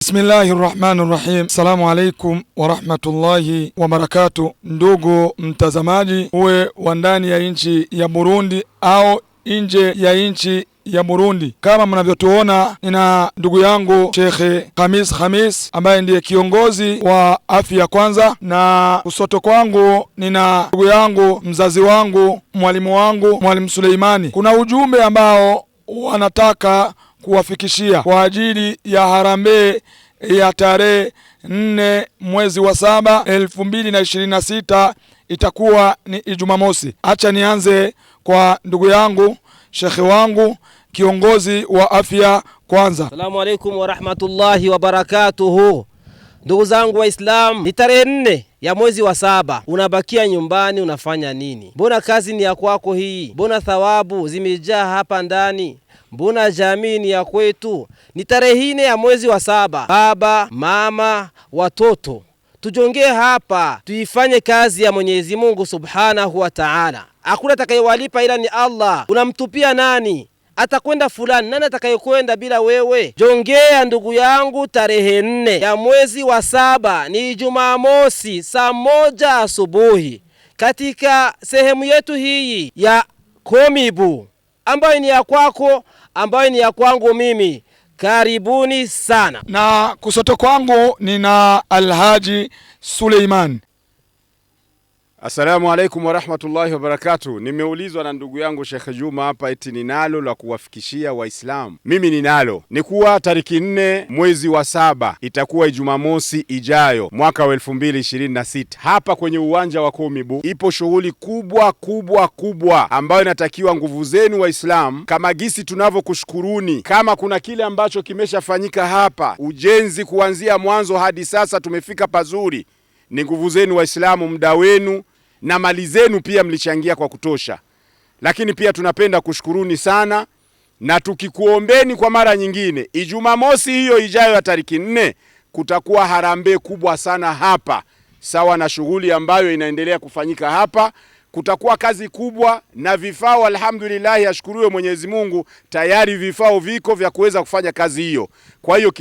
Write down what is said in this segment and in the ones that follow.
Bismillahirrahmanirrahim. Assalamu alaikum wa rahmatullahi wa barakatuh. Ndugu mtazamaji, uwe wa ndani ya nchi ya Burundi au nje ya nchi ya Burundi, kama mnavyotuona nina ndugu yangu Sheikh Khamis ambaye ndiye kiongozi wa Afya Kwanza, na kusoto kwangu nina ndugu yangu, mzazi wangu, mwalimu wangu, Mwalimu Suleimani. Kuna ujumbe ambao wanataka kuwafikishia kwa ajili ya harambee ya tarehe 4 mwezi wa 7 2026, itakuwa ni Jumamosi. Acha nianze kwa ndugu yangu, shekhe wangu, kiongozi wa Afya Kwanza. Assalamu alaikum wa rahmatullahi wa barakatuhu. Ndugu zangu wa Islam, ni tarehe 4 ya mwezi wa 7. Unabakia nyumbani unafanya nini? Mbona kazi ni ya kwako hii? Mbona thawabu zimejaa hapa ndani? Mbona jamii ni ya kwetu? Ni tarehe 4 ya mwezi wa 7. Baba, mama, watoto, tujongee hapa, tuifanye kazi ya Mwenyezi Mungu Subhanahu wa Ta'ala. Hakuna atakayewalipa ila ni Allah. Unamtupia nani? Atakwenda fulani, nani atakayekwenda bila wewe? Jongea ndugu yangu, tarehe 4 ya mwezi wa 7 ni Jumamosi, saa 1 asubuhi, katika sehemu yetu hii ya Komibu, ambayo ni ya kwako, ambayo ni ya kwangu mimi. Karibuni sana. Na kusoto kwangu nina Alhaji Suleiman. Assalamu alaikum wa rahmatullahi wa barakatuh. Nimeulizwa na ndugu yangu Sheikh Juma hapa eti ninalo la kuwafikishia Waislamu. Mimi ninalo. Ni kuwa tariki 4 mwezi wa 7 itakuwa Jumamosi ijayo mwaka wa 2026. Hapa kwenye uwanja wa Komibu ipo shughuli kubwa ambayo inatakiwa nguvu zenu Waislamu, kama gisi tunavyokushukuruni. Kama kuna kile ambacho kimeshafanyika hapa, ujenzi kuanzia mwanzo hadi sasa tumefika pazuri, ni nguvu zenu Waislamu, muda wenu na mali zenu pia mlichangia kwa kutosha. Lakini pia tunapenda kushukuruni sana, na tukikuombeni kwa mara nyingine, Jumamosi hiyo ijayo ya tariki 4 kutakuwa harambee kubwa sana hapa, sawa na shughuli ambayo inaendelea kufanyika hapa. Kutakuwa kazi kubwa na vifao, alhamdulillah, ashukuriwe Mwenyezi Mungu, tayari vifao viko vya kuweza kufanya kazi hiyo. Kwa hiyo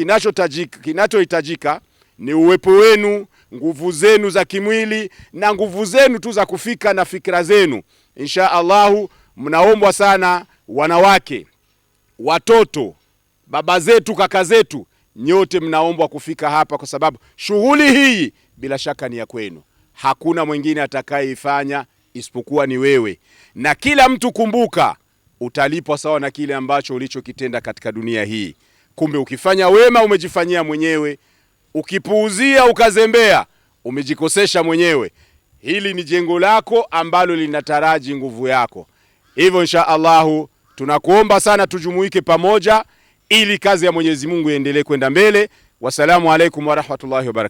kinachohitajika ni uwepo wenu, nguvu zenu za kimwili na nguvu zenu tu za kufika na fikra zenu. Insha Allahu, mnaombwa sana, wanawake, watoto, baba zetu, kaka zetu, nyote mnaombwa kufika hapa, kwa sababu shughuli hii bila shaka ni ya kwenu. Hakuna mwingine atakayeifanya isipokuwa ni wewe. Na kila mtu, kumbuka, utalipwa sawa na kile ambacho ulichokitenda katika dunia hii. Kumbe ukifanya wema umejifanyia mwenyewe, ukipuuzia ukazembea umejikosesha mwenyewe. Hili ni jengo lako ambalo linataraji nguvu yako. Hivyo insha Allahu tunakuomba sana tujumuike pamoja ili kazi ya Mwenyezi Mungu iendelee kwenda mbele. Wassalamu alaikum wa rahmatullahi wa barakatuh.